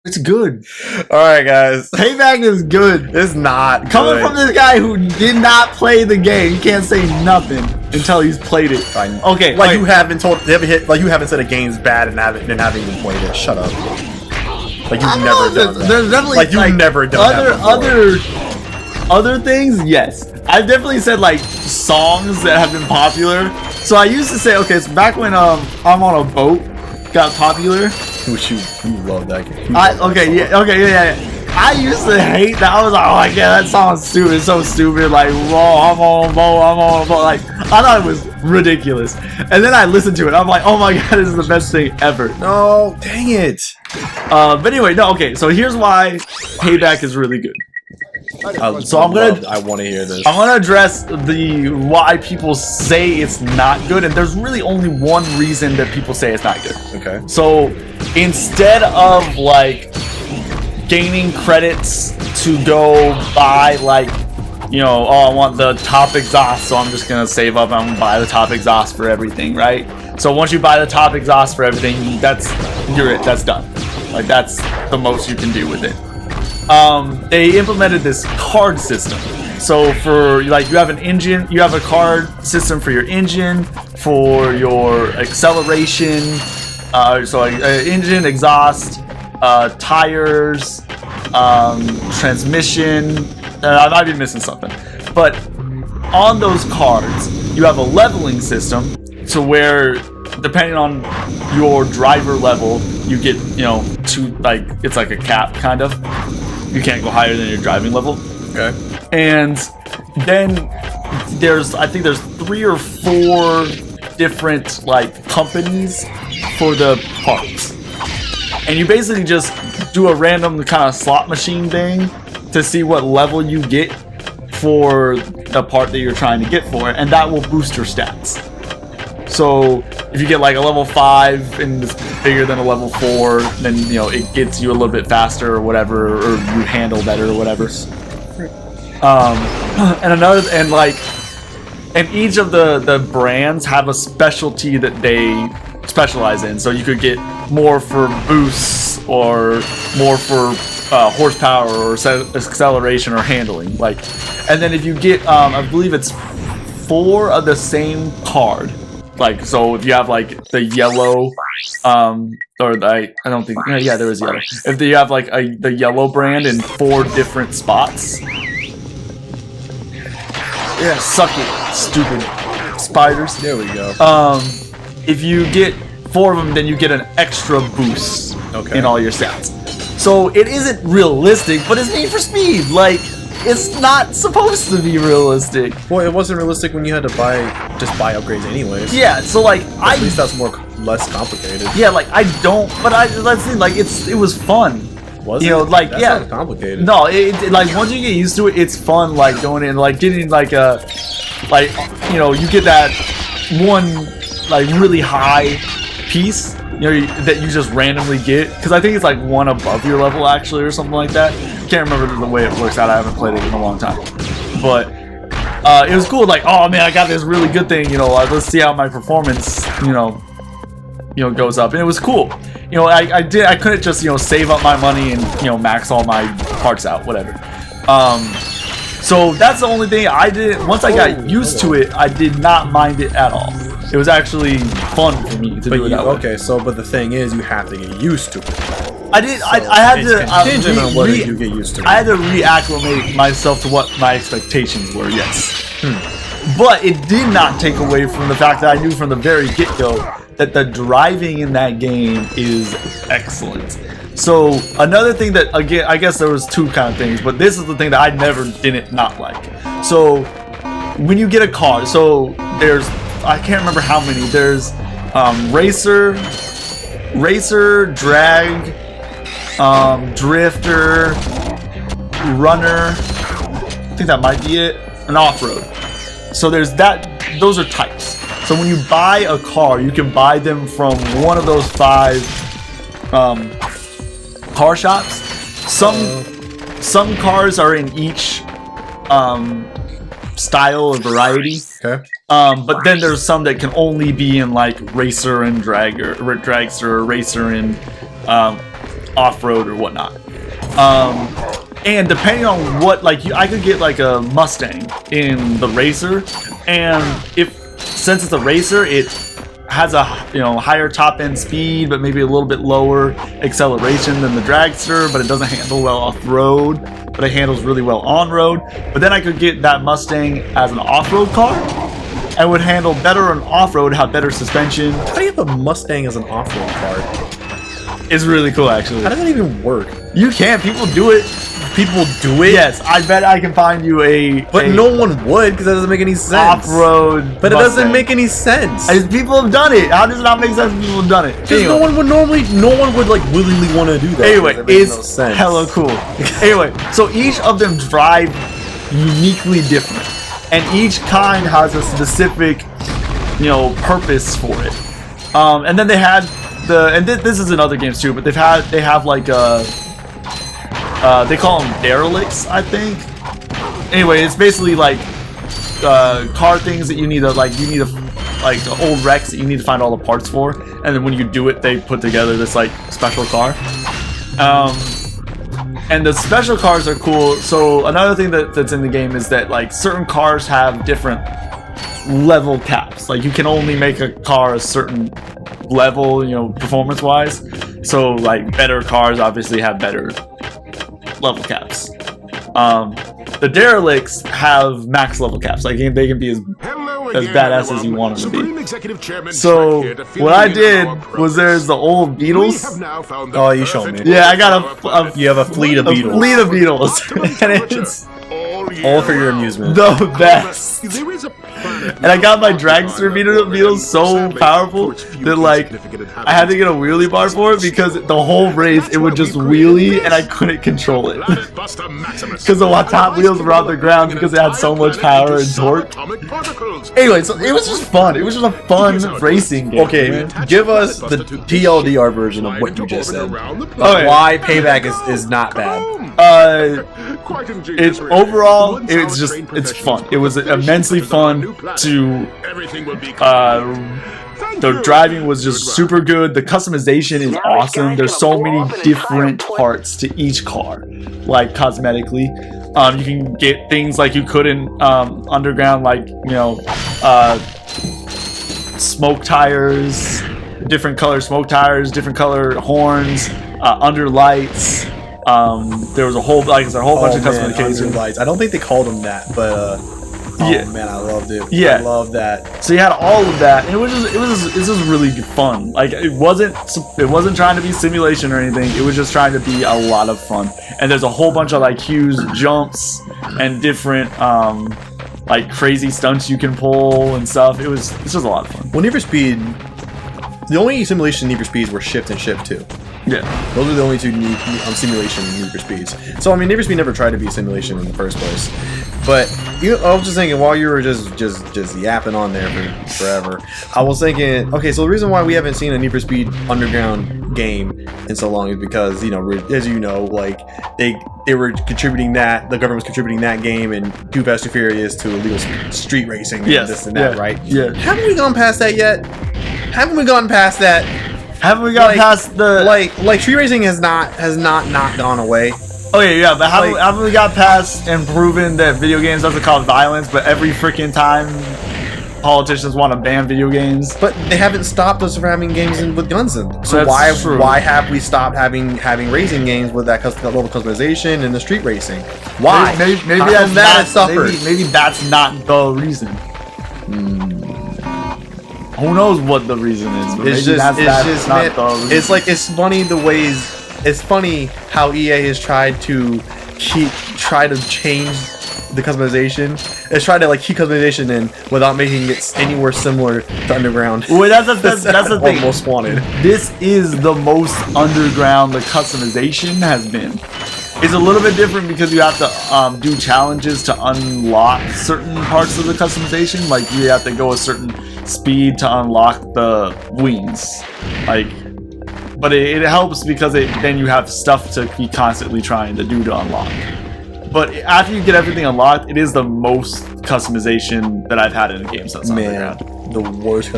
It's good. All right, guys. Payback is good. It's not Coming good. from this guy who did not play the game. You can't say nothing until he's played it. Fine. Okay, like you haven't told, you haven't said a game's bad and haven't even played it. Shut up. Like you've never done that. There's definitely like you've never done that before. other things. Yes, I've definitely said like songs that have been popular. So I used to say, okay, so back when I'm on a boat got popular. Which you love that game. Yeah. I used to hate that. I was like, oh my god, that song's stupid. It's so stupid. Like, whoa, I'm on a boat. Like, I thought it was ridiculous. And then I listened to it. I'm like, oh my god, this is the best thing ever. No, dang it. But anyway, no, okay. So here's why Payback is really good. So I want to hear this. I'm gonna address why people say it's not good, and there's really only one reason that people say it's not good. Okay. So instead of like gaining credits to go buy like, you know, oh, I want the top exhaust, so I'm just gonna save up and I'm gonna buy the top exhaust for everything, right? So once you buy the top exhaust for everything, that's done. Like that's the most you can do with it. They implemented this card system. So for like you have an engine, you have a card system for your engine, for your acceleration, engine, exhaust, tires, transmission. I might be missing something, but on those cards you have a leveling system, to where depending on your driver level, you get, you know, like it's like a cap kind of. You can't go higher than your driving level. Okay. And then I think there's 3 or 4 different like companies for the parts. And you basically just do a random kind of slot machine thing to see what level you get for the part that you're trying to get for, and that will boost your stats. So if you get like a level 5 and it's bigger than a level 4, then, you know, it gets you a little bit faster or whatever, or you handle better or whatever. And each of the brands have a specialty that they specialize in. So you could get more for boosts or more for horsepower or acceleration or handling. Like, and then if you get, I believe it's 4 of the same card. Like, so if you have like the yellow, I don't think, yeah, there is yellow. If you have like the yellow brand in 4 different spots, yeah, suck it, stupid spiders. There we go. If you get 4 of them, then you get an extra boost in all your stats. So it isn't realistic, but it's Need for Speed. Like, it's not supposed to be realistic. Well, it wasn't realistic when you had to just buy upgrades anyways. Yeah, so like at least that's less complicated. Yeah, like let's see, like it was fun. Was you know, like that's not complicated. No, it like once you get used to it, it's fun. Like going in, like getting like you know, you get that one like really high piece, you know, that you just randomly get, because I think it's like 1 above your level actually or something like that. Can't remember the way it works out. I haven't played it in a long time, but it was cool. Like, oh man, I got this really good thing. You know, let's see how my performance, you know, goes up, and it was cool. You know, I couldn't just, you know, save up my money and, you know, max all my parts out, whatever. So that's the only thing I did. Once I got used to it, I did not mind it at all. It was actually fun for me to do it that way. Okay, so but the thing is, you have to get used to it. I did. So I had to. Contingent on whether you get used to it. I had to reacclimate myself to what my expectations were. Yes. But it did not take away from the fact that I knew from the very get-go that the driving in that game is excellent. So another thing that, again, I guess there was 2 kind of things, but this is the thing that I didn't not like. So when you get a car, so there's, I can't remember how many. There's racer, drag, drifter, runner. I think that might be it. An off-road. So there's that. Those are types. So when you buy a car, you can buy them from one of those 5 car shops. Some cars are in each style or variety. Okay. But then there's some that can only be in like racer and dragster, or racer and off-road or whatnot. And depending on what, like, I could get like a Mustang in the racer, and since it's a racer, it has a higher top end speed, but maybe a little bit lower acceleration than the dragster, but it doesn't handle well off-road, but it handles really well on-road. But then I could get that Mustang as an off-road car, and would handle better on off-road, have better suspension. How do you have a Mustang as an off-road car? It's really cool, actually. How does that even work? You can. People do it. People do it? Yes, I bet I can find you But no one would, because that doesn't make any sense. Off-road But it doesn't make any sense. People have done it. How does it not make sense if people have done it? Because no one would like willingly want to do that. Anyway, it's hella cool. Anyway, so each of them drive uniquely different, and each kind has a specific, purpose for it. And then they had this is in other games too, but they have like they call them derelicts, I think. Anyway, it's basically like car things that you need to like old wrecks that you need to find all the parts for, and then when you do it, they put together this like special car. And the special cars are cool. So another thing that's in the game is that like certain cars have different level caps. Like you can only make a car a certain level, performance wise. So like better cars obviously have better level caps. The derelicts have max level caps. Like they can be as badass as you want them to be. So what I did was there's the old Beetles. Oh, you showed me. Yeah, I got you have a fleet of Beetles. A fleet of Beetles. And it's all for your amusement. The best. And I got my dragster Beetles so powerful that like I had to get a wheelie bar for it, because the whole race it would just wheelie and I couldn't control it. Because the top wheels were on the ground because it had so much power and torque. Anyway, so it was just fun. It was just a fun racing game. Okay, man. Give us the TLDR version of what you just said. Why Payback is not bad. It's overall, it's fun. It was immensely fun to. The driving was just super good. The customization is awesome. There's so many different parts to each car, like cosmetically. You can get things like you could in Underground, like smoke tires, different color smoke tires, different color horns, under lights. There was a whole bunch of customization. Lights. I don't think they called them that, but yeah, man, I loved it. Yeah, I love that. So you had all of that, and it was just really fun. Like it wasn't trying to be simulation or anything. It was just trying to be a lot of fun. And there's a whole bunch of like huge jumps and different like crazy stunts you can pull and stuff. It's just a lot of fun. Well, Need for Speed, the only simulation Need for Speeds were Shift and Shift 2. Yeah, those are the only two simulation Need for Speeds. So I mean, Need for Speed never tried to be a simulation in the first place. But I was just thinking, while you were just yapping on there for forever, I was thinking, okay, so the reason why we haven't seen a Need for Speed Underground game in so long is because, as you know, like they were contributing that, the government was contributing that game and Too Fast Too Furious to illegal street racing and this and that, right? Yeah. Haven't we gone past that yet? Haven't we gone past that? Haven't we gone past the like street racing has not gone away. Okay, yeah, but haven't we got past and proven that video games doesn't cause violence, but every freaking time politicians want to ban video games? But they haven't stopped us from having games with guns in them. So why have we stopped having racing games with that level of customization and the street racing? Why? Maybe that's not the reason. Who knows what the reason is? But it's funny the ways. It's funny how EA has tried to change the customization. It's tried to like keep customization in without making it anywhere similar to Underground. Well, that's the thing. Almost wanted. This is the most Underground the customization has been. It's a little bit different because you have to do challenges to unlock certain parts of the customization. Like you have to go a certain speed to unlock the wings. But it helps because then you have stuff to be constantly trying to do to unlock. But after you get everything unlocked, it is the most customization that I've had in a game since Underground. The worst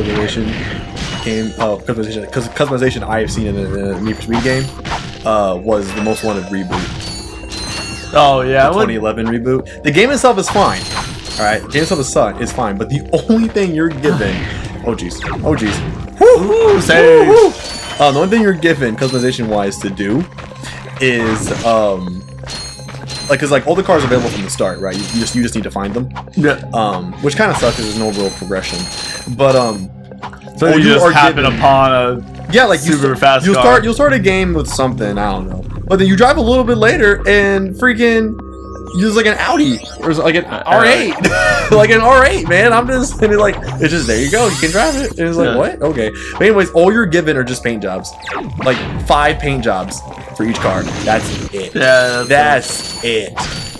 customization I have seen in a Need for Speed game was the Most Wanted reboot. Oh yeah, The 2011 reboot. The game itself is fine. All right, the game itself is fine, but the only thing you're given, oh jeez, Ooh, save. the only thing you're given customization wise to do is like, cause like all the cars are available from the start, right? You just need to find them. Yeah. Which kind of sucks because there's no real progression. But so you just happen upon a like super fast car. You'll start a game with something, I don't know. But then you drive a little bit later and freaking use like an Audi or like an R8, like an R8, man. I'm just and like it's just there you go. You can drive it. And it's like what? Okay. But anyways, all you're given are just paint jobs, like 5 paint jobs for each car. That's it. Yeah, that's it.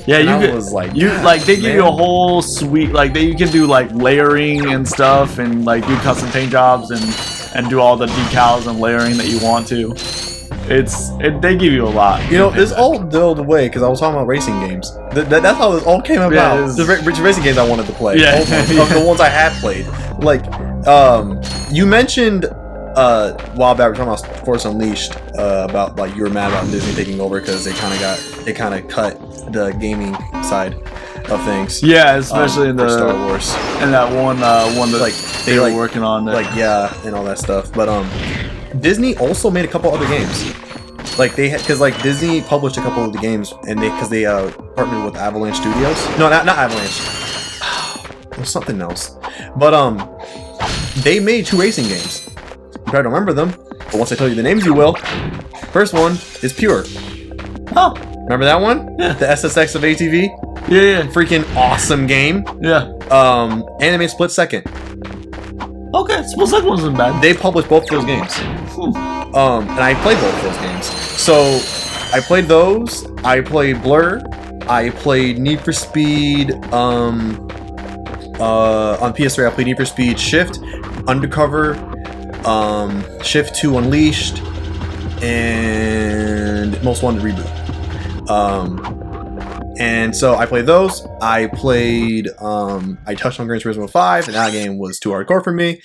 Yeah, and you was like, they give you a whole suite, like you can do like layering and stuff, and like do custom paint jobs and do all the decals and layering that you want to. They give you a lot. You know, this all built away because I was talking about racing games. That's how this all came about. Yeah, the racing games I wanted to play. Yeah, the ones I had played. Like, you mentioned a while back we were talking about Force Unleashed, about like you were mad about Disney taking over because they kind of cut the gaming side of things. Yeah, especially in the Star Wars and that one that like they were working on there. Like and all that stuff. But Disney also made a couple other games. Like they had, because like Disney published a couple of the games, and because they partnered with Avalanche Studios. No, not Avalanche. It was something else. But they made 2 racing games. You probably don't remember them, but once I tell you the names, you will. First one is Pure. Huh? Remember that one? Yeah. The SSX of ATV. Yeah. Freaking awesome game. Yeah. And they made Split Second. Okay, Split Second wasn't bad. They published both those games. And I played both of those games. So I played those. I played Blur. I played Need for Speed. On PS3, I played Need for Speed Shift, Undercover, Shift 2 Unleashed, and Most Wanted Reboot. And so I played those. I played. I touched on Gran Turismo 5, and that game was too hardcore for me.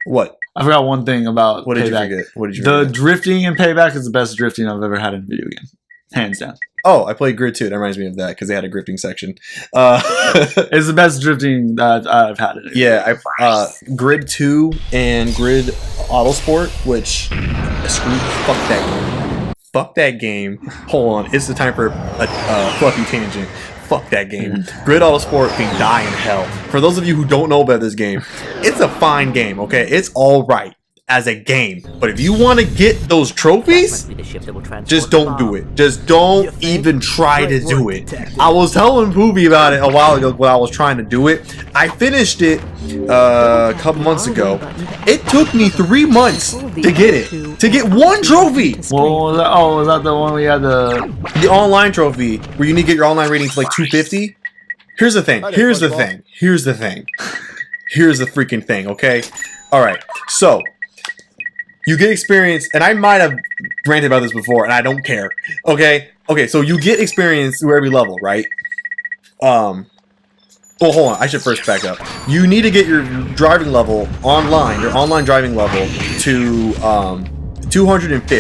What? I forgot one thing about What did Payback. you forget? What did you The forget? drifting in Payback is the best drifting I've ever had in a video game, hands down. Oh, I played Grid 2. That reminds me of that because they had a drifting section. It's the best drifting that I've had in it. Yeah, Grid 2 and Grid Autosport, which fuck that game. Fuck that game. Hold on, it's the time for a fluffy tangent. Fuck that game. Grid Autosport can die in hell. For those of you who don't know about this game, it's a fine game, okay? It's alright as a game. But if you want to get those trophies, just don't do it. Just don't even try to do it. I was telling Poopy about it a while ago when I was trying to do it. I finished it a couple months ago. It took me 3 months to get it. To get 1 trophy. Well, was that the one we had The online trophy where you need to get your online rating to like 250? Here's the thing. Here's the thing. Here's the thing. Here's the freaking thing, okay? Alright, so you get experience, and I might have ranted about this before, and I don't care. Okay? Okay, so you get experience through every level, right? Well, hold on. I should first back up. You need to get your driving level online, your online driving level, to 250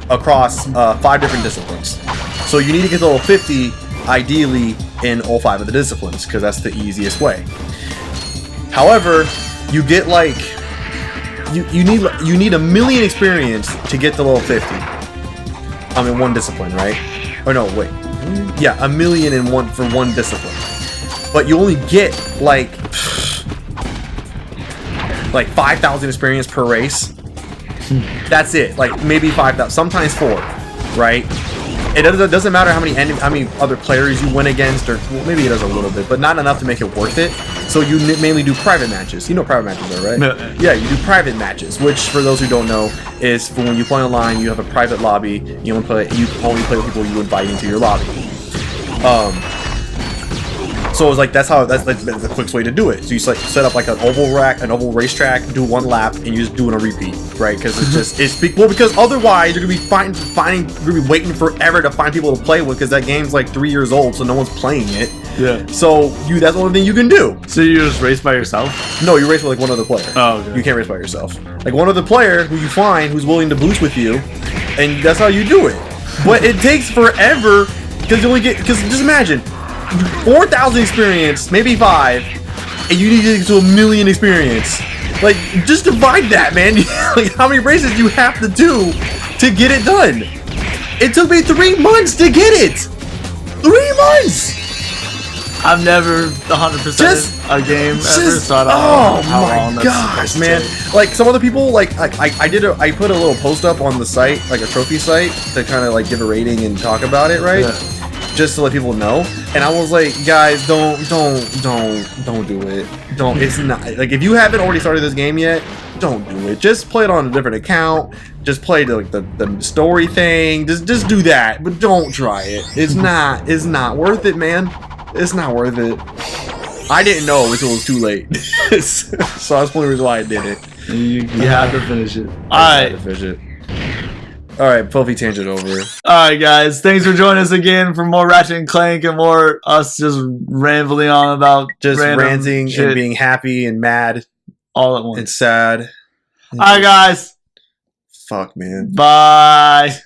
across 5 different disciplines. So you need to get to level 50, ideally, in all 5 of the disciplines, because that's the easiest way. However, you get like you need 1 million experience to get to level 50. I mean, 1 discipline, right? Or no, wait. Yeah, 1 million in one for 1 discipline. But you only get like 5,000 experience per race. That's it. Like maybe 5,000, sometimes 4, right? It doesn't matter how many other players you win against, or well, maybe it does a little bit, but not enough to make it worth it. So you mainly do private matches. You know what private matches are, right? No. Yeah, you do private matches, which for those who don't know is for when you play online, you have a private lobby. You only play with people you invite into your lobby. So it's like that's the quickest way to do it. So you set up like an oval racetrack, do 1 lap, and you just do it on repeat, right? Because because otherwise you're gonna be waiting forever to find people to play with, because that game's like 3 years old, so no one's playing it. Yeah. So that's the only thing you can do. So you just race by yourself? No, you race with like 1 other player. Oh, okay. You can't race by yourself. Like 1 other player who you find who's willing to boost with you, and that's how you do it. But it takes forever because you only get just imagine 4,000 experience, maybe 5, and you need to get to 1,000,000 experience. Like, just divide that, man. Like, how many races you have to do to get it done? It took me 3 months to get it. 3 months. I've never 100% a game ever, so I don't know how long my gosh, man! Like some other people, like I put a little post up on the site, like a trophy site, to kind of like give a rating and talk about it, right? Yeah. Just to let people know. And I was like, guys, don't do it. Don't. It's not like if you haven't already started this game yet, don't do it. Just play it on a different account. Just play the story thing. Just do that, but don't try it. It's not worth it, man. It's not worth it. I didn't know until it was too late. So that's the only reason why I did it. You have to finish it. Alright. Alright, Filthy Tangent over. Alright, guys. Thanks for joining us again for more Ratchet and Clank and more us just rambling on about just ranting shit. And being happy and mad. All at once. And sad. Alright, guys. Fuck, man. Bye.